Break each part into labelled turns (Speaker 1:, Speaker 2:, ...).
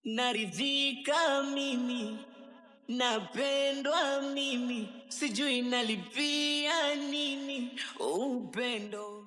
Speaker 1: Naridhika mimi, napendwa mimi, sijui nalipia nini upendo.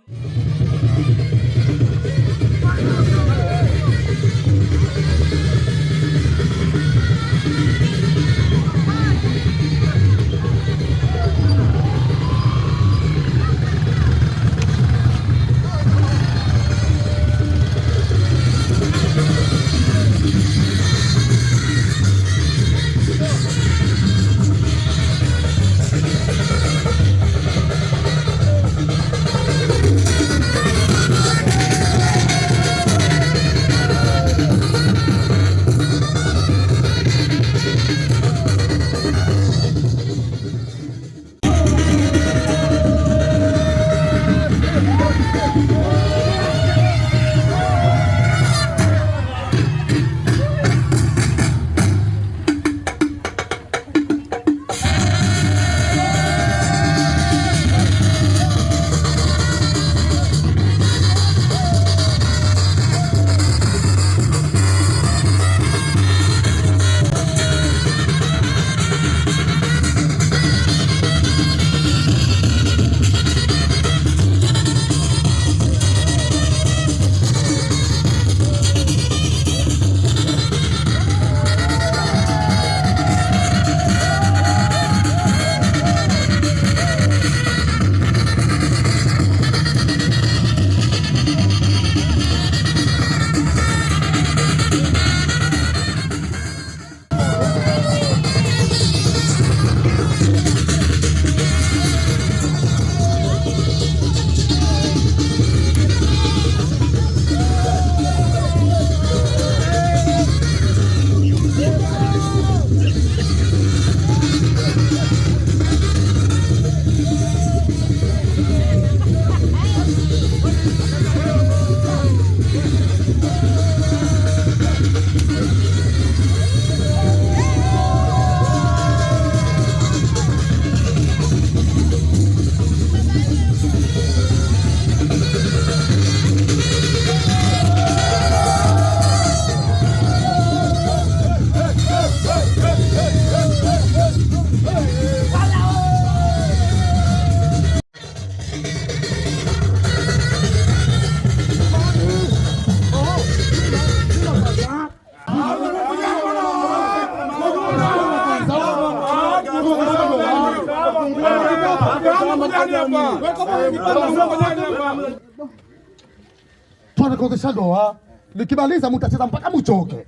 Speaker 2: Tunakodesha doa, nikimaliza mtacheza mpaka mchoke.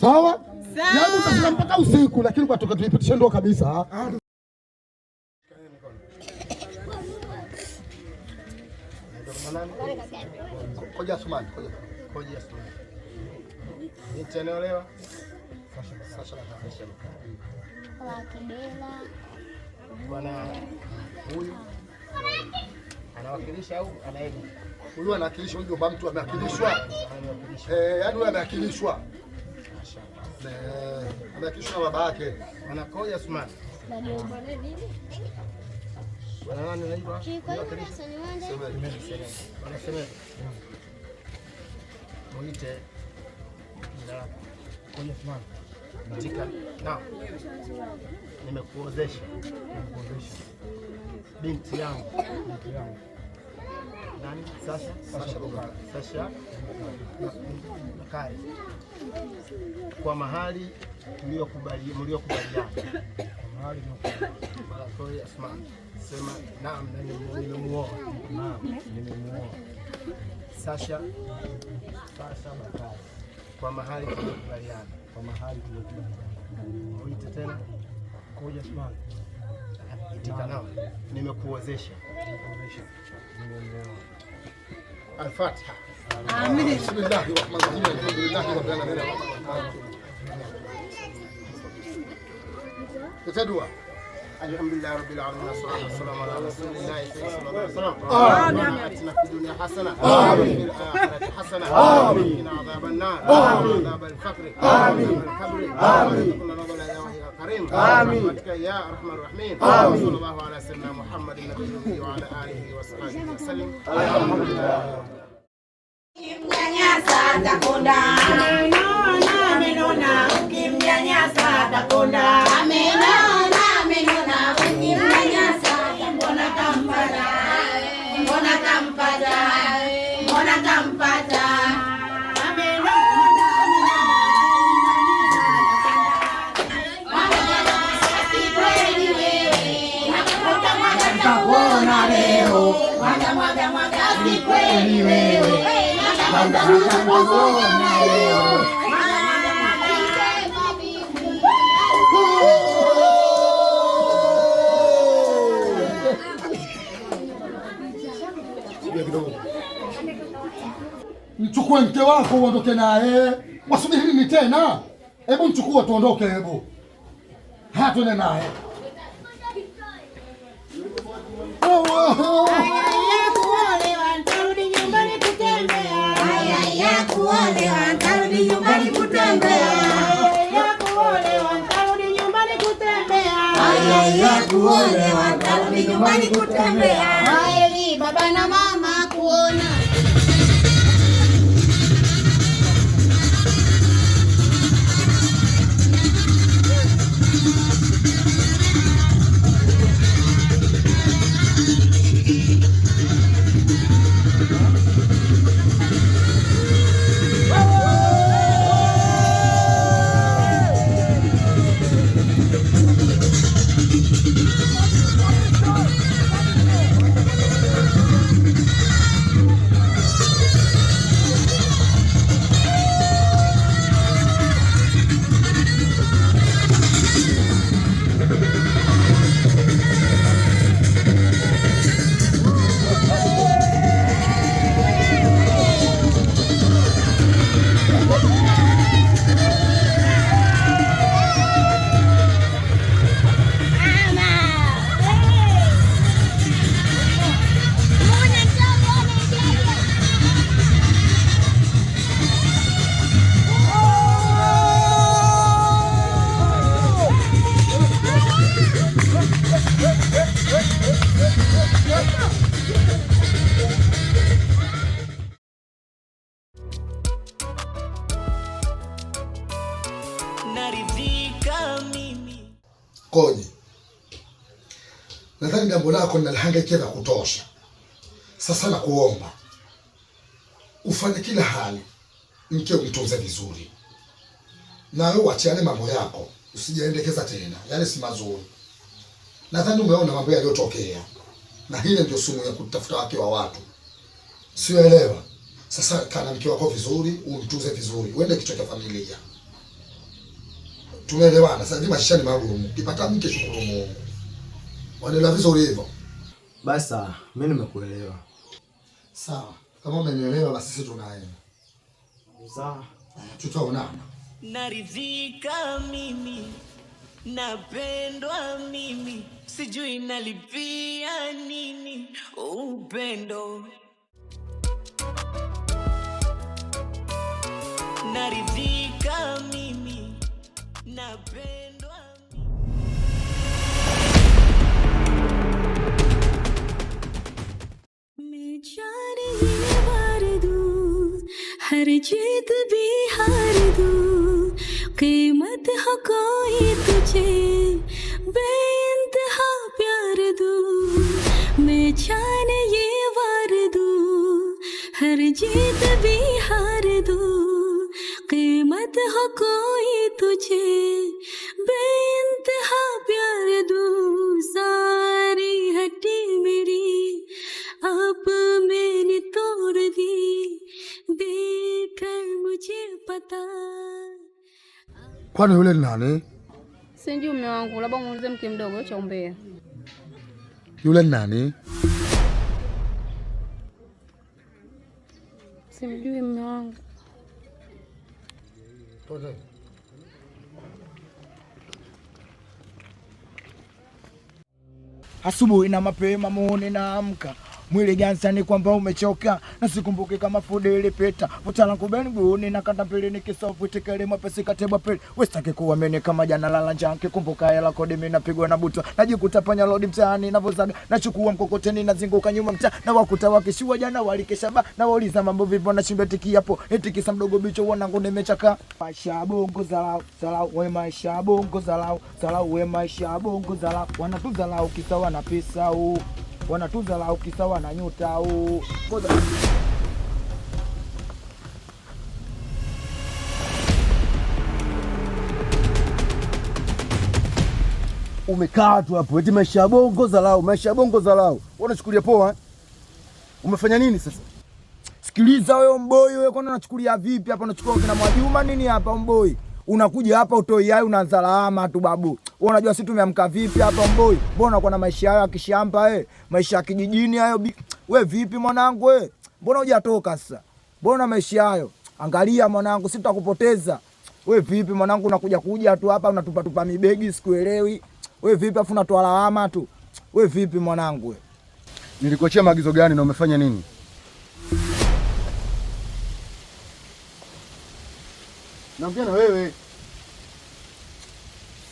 Speaker 2: Sawa? Yaani mtacheza mpaka usiku, lakini kwa toka tuipitishe ndoa kabisa. Koja Sumani, koja Sumani. Nitaelewa. Sasa
Speaker 3: Kwa Kibela.
Speaker 2: Bwana huyu anawakilisha au anaenda? Huyu anawakilisha, huyu baba mtu amewakilishwa. Yaani huyu amewakilishwa. Amewakilishwa na baba yake. Anakoja Sumani. Bwana nani anaitwa? Wanasema muite jina lako. Koja Sumani. Katika na nimekuozesha binti yangu nani Sasha Bakari kwa mahali mliokubaliana sema naam, nimemuoa Sasha Bakari kwa mahali tuliokubaliana. Uite tena koja Sumani. Itika nao nimekuozesha. Al-Fatiha. Amin. Bismillahirrahmanirrahim. Alhamdulillahi rabbil alamin. Tutadua. Alhamdulillahi rabbil alamin. Wassalatu wassalamu ala rasulillahi sallallahu alaihi wasallam. Amin. Atina fid dunya hasana. Amin. Fil akhirati hasana. Amin. Qina adhaban nar. Amin. Adhabal faqr. Amin. Al-qabr. Amin. آمين برحمتك يا أرحم الراحمين. صلى الله على سيدنا محمد النبي وعلى آله وصحبه وسلم. الحمد لله.
Speaker 4: Mchukue mke wako uondoke naye. Wasubiri nini tena? Hebu mchukue tuondoke hebu. Twende naye.
Speaker 3: Baba na mama kuona.
Speaker 4: Koje, nadhani jambo lako linalihangaikia vya kutosha. Sasa nakuomba ufanye kila hali mkeo mtunze vizuri, na wewe uachiane mambo yako, usijaendekeza tena, yale si mazuri. Nadhani umeona mambo yaliyotokea, na hile ndio sumu ya kutafuta wake wa watu, sielewa. Sasa kana mke wako vizuri, umtunze vizuri, uende kichwa cha familia. Tumeelewana? Sasa maisha ni magumu. Ukipata mke shukuru Mungu. Wanaelewa vizuri hivyo?
Speaker 5: Basi mimi nimekuelewa.
Speaker 4: Sawa. Kama umenielewa basi sisi tunaenda.
Speaker 5: Sawa.
Speaker 4: Tutaonana.
Speaker 1: Naridhika mimi, napendwa mimi, sijui nalipia nini upendo. Naridhika mimi, napendwa
Speaker 6: मैं जाने ये वार दूँ, हर जीत भी हार दूँ, कीमत हो कोई तुझे बेइंतहा प्यार दूँ। मैं जाने ये वार दूँ, हर जीत भी हार दूँ, कीमत हो कोई तुझे बेइंतहा प्यार दूँ। सारी हड्डी मेरी अब मैंने तोड़ दी, देखकर मुझे पता।
Speaker 4: Kwani yule nani?
Speaker 7: Sijui mume wangu, labda muulize mke mdogo cha umbea.
Speaker 4: Yule nani?
Speaker 7: Simjui mume wangu.
Speaker 5: Asubuhi na mapema muone naamka, mwili gansani kwamba umechoka, na sikumbuke kama fude ile peta utala kubeni buoni na kata pele nikisofu tikele mapesi kateba pele westake kuwa mene kama jana lala njake. Kumbuka hela kodi mimi napigwa na butwa, najikuta panya lodi mtaani navozaga, nachukua mkokoteni nazunguka nyuma mtaa, na wakuta wakishua jana walikeshaba, na wauliza mambo vipi na chimbe tiki hapo eti kisa mdogo bicho wanangu nimechaka. Maisha bongo zalau zalau, we maisha bongo zalau zalau, we maisha bongo zalau, wanatuzalau kisa wana pesa u, wanatuzalau kisa wana nyota u.
Speaker 4: Umekaa tu hapo eti maisha bongo zalau, maisha bongo zalau. Unachukulia poa? Umefanya nini sasa?
Speaker 5: Sikiliza wewe Mboi, wewe kwani unachukulia vipi hapa? Unachukua kina Mwajuma nini hapa Mboi? Unakuja hapa utoi hai unaanza lawama tu babu. Wewe unajua sisi tumeamka vipi hapa Mboi? Mbona uko na maisha hayo ya kishamba maisha ya kijijini hayo. Wewe vipi mwanangu wewe? Mbona hujatoka sasa? Mbona maisha hayo? Angalia mwanangu, sisi tutakupoteza. Wewe vipi mwanangu, unakuja tu hapa unatupa mibegi sikuelewi. Wewe vipi afu unatoa lawama tu? Wewe vipi mwanangu wewe?
Speaker 8: Nilikuachia maagizo gani na umefanya nini? Naongea na wewe.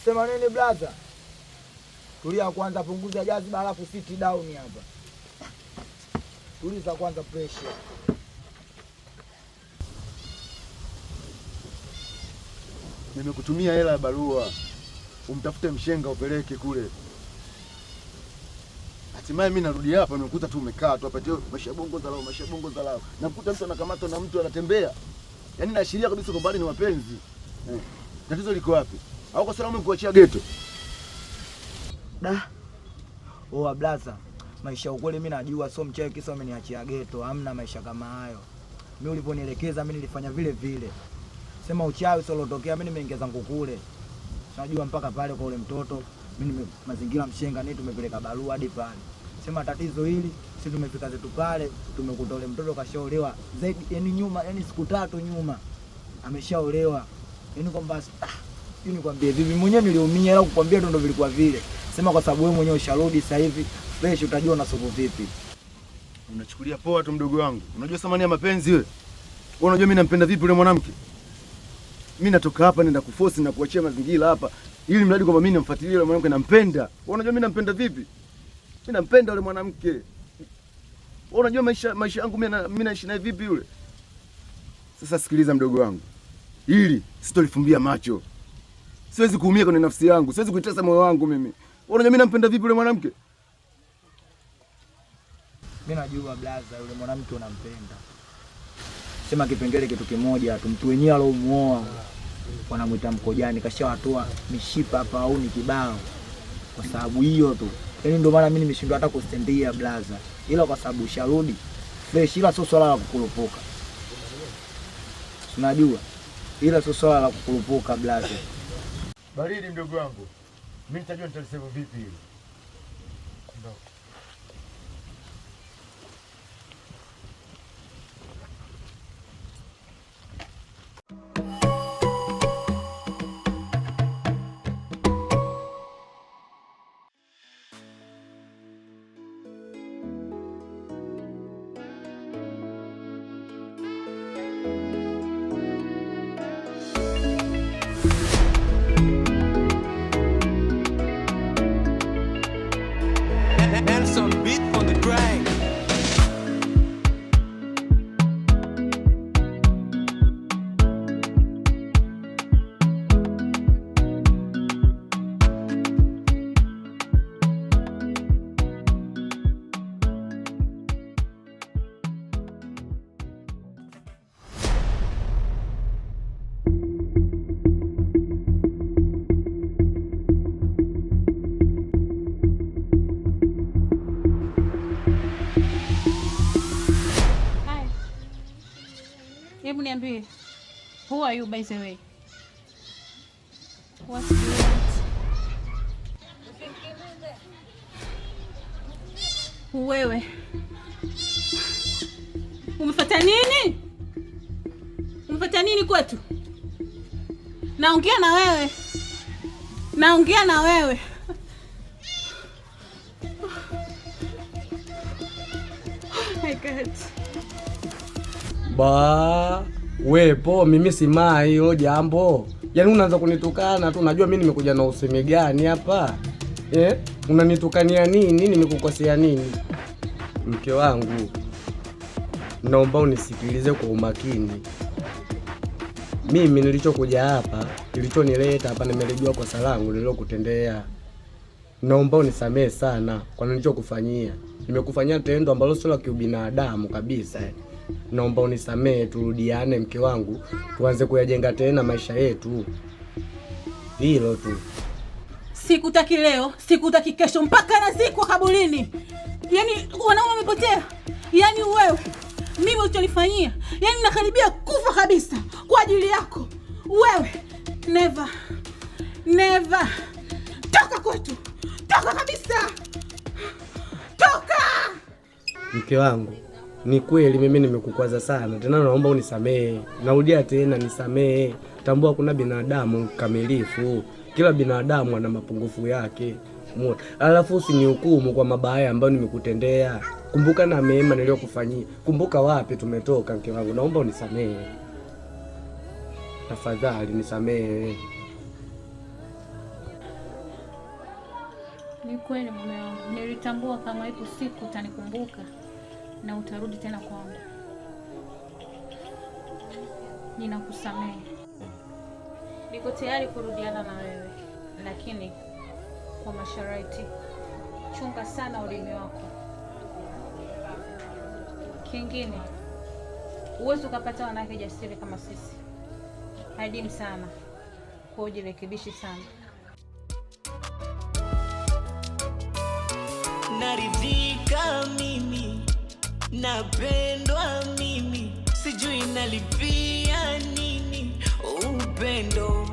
Speaker 5: Sema nini brother? Tulia kwanza, punguza jaziba alafu sit down hapa. Tuliza kwanza pressure.
Speaker 8: Nimekutumia hela ya barua. Umtafute mshenga upeleke kule. Hatimaye mimi narudi hapa nimekuta tu umekaa tu hapa tu maisha bongo za lao. Nakuta mtu anakamatwa na mtu anatembea. Yaani naashiria kabisa kwamba ni mapenzi. Tatizo liko wapi? Au kwa sababu umekuachia ghetto?
Speaker 5: Oh blaza, maisha ukweli mimi najua sio mchawi kisa umeniachia ghetto, hamna maisha kama hayo. Mimi uliponielekeza mimi nilifanya vile vile. Sema uchawi sio lotokea, mimi nimeongeza ngukule. Unajua mpaka pale kwa ule mtoto, mimi mazingira mshenga nini tumepeleka barua hadi pale. Sema tatizo hili, sisi tumefika zetu pale, tumekuta ule mtoto kashaolewa zaidi, yani nyuma, yani siku 3 nyuma. Ameshaolewa. Yaani kwamba yuni kwambie vipi mwenyewe niliumia ila kukwambia tu ndio vilikuwa vile. Sema kwa sababu wewe mwenyewe usharudi sasa hivi, fresh utajua unasoko vipi.
Speaker 8: Unachukulia poa tu mdogo wangu. Unajua thamani ya mapenzi wewe? Wewe unajua mimi nampenda vipi yule mwanamke? Mimi natoka hapa nenda kuforce na kuachia mazingira hapa ili mradi kwamba mimi namfuatilia yule mwanamke nampenda. Wewe unajua mimi nampenda vipi? Mimi nampenda yule mwanamke. Wewe unajua maisha yangu mimi naishi naye vipi yule? Sasa sikiliza mdogo wangu. Hili sitolifumbia macho. Siwezi kuumia kwenye nafsi yangu, siwezi kuitesa moyo wangu mimi. Wewe unajua mimi nampenda vipi yule mwanamke?
Speaker 5: Mimi najua blaza yule mwanamke unampenda. Sema kipengele kitu kimoja tu, mtu wenyewe alomuoa wanamuita Mkojani kashawatoa mishipa hapa au ni kibao. Kwa sababu hiyo tu. Yaani ndio maana mimi nimeshindwa hata kustendia blaza. Ila kwa sababu usharudi fresh, ila sio swala la kukurupuka. Unajua? Ila sio swala la kukurupuka blaza.
Speaker 8: Baridi mdogo wangu. Mimi nitajua nitalisema vipi hili. Ndio.
Speaker 1: Nelson beat on the grind.
Speaker 7: Hebu niambie. Who are you by the way? What do you want? Wewe. Umefuata nini? Umefuata nini kwetu? Naongea na wewe. Naongea na wewe. Oh my God.
Speaker 9: Ba, wepo mimi si mai hiyo jambo. Yaani unaanza kunitukana tu, unajua mimi nimekuja na usemi gani hapa? Unanitukania nini? Nimekukosea nini? Mke wangu, naomba unisikilize kwa umakini. Mimi nilichokuja hapa, kilichonileta hapa nimelijua kosa langu nililokutendea. Naomba unisamehe sana kwa nilichokufanyia. Nimekufanyia tendo ambalo sio la kiubinadamu kabisa. Naomba unisamehe, turudiane mke wangu, tuanze kuyajenga tena maisha yetu. Hilo tu.
Speaker 7: Sikutaki leo, sikutaki kesho, mpaka nazikwa kaburini. Yaani wanaume wamepotea. Yaani wewe
Speaker 10: mimi ulichonifanyia, yaani nakaribia kufa kabisa kwa ajili yako. Wewe never. Toka kwetu. Toka kabisa. Toka.
Speaker 9: Mke wangu, ni kweli mimi nimekukwaza sana. Tena naomba unisamehe. Narudia tena nisamehe. Tambua kuna binadamu kamilifu. Kila binadamu ana mapungufu yake. Alafu usinihukumu kwa mabaya ambayo nimekutendea. Kumbuka na mema niliyokufanyia. Kumbuka wapi tumetoka mke wangu. Naomba unisamehe. Tafadhali nisamehe.
Speaker 11: Ni kweli mume wangu. Nilitambua kama ipo siku utanikumbuka na utarudi tena kwangu. Ninakusamehe. Niko tayari kurudiana na wewe, lakini kwa masharti. Chunga sana ulimi wako. Kingine, uwezo ukapata wanawake jasiri kama sisi. Hadimu sana. Kwa ujirekebishi sana.
Speaker 1: Naridhika mimi, napendwa mimi, sijui nalipia nini upendo.